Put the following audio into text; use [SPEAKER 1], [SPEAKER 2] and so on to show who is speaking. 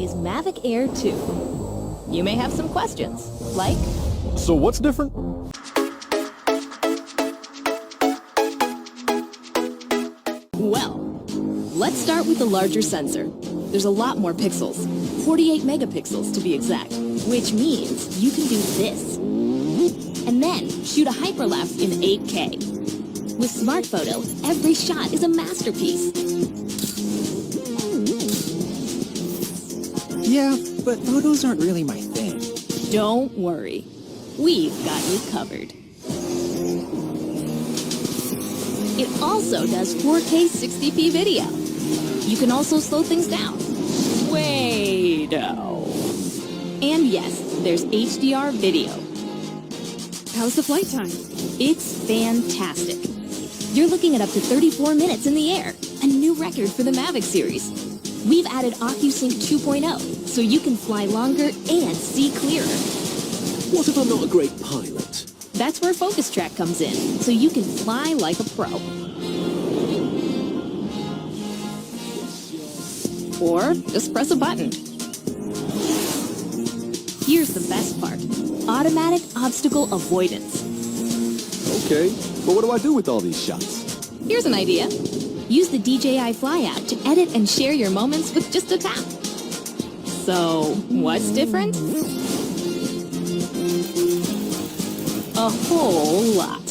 [SPEAKER 1] is Mavic Air 2. You may have some questions, like...
[SPEAKER 2] So what's different?
[SPEAKER 1] Well, let's start with the larger sensor. There's a lot more pixels, 48 megapixels to be exact, which means you can do this. And then shoot a hyperlapse in 8K. With Smart Photo, every shot is a masterpiece.
[SPEAKER 3] Yeah, but photos aren't really my thing.
[SPEAKER 1] Don't worry, we've got you covered. It also does 4K 60p video. You can also slow things down. Way-do. And yes, there's HDR video.
[SPEAKER 4] How's the flight time?
[SPEAKER 1] It's fantastic. You're looking at up to 34 minutes in the air, a new record for the Mavic series. We've added OcuSync 2.0, so you can fly longer and see clearer.
[SPEAKER 5] What if I'm not a great pilot?
[SPEAKER 1] That's where Focus Track comes in, so you can fly like a pro. Or just press a button. Here's the best part. Automatic obstacle avoidance.
[SPEAKER 2] Okay, but what do I do with all these shots?
[SPEAKER 1] Here's an idea. Use the DJI Fly app to edit and share your moments with just a tap. So, what's different? A whole lot.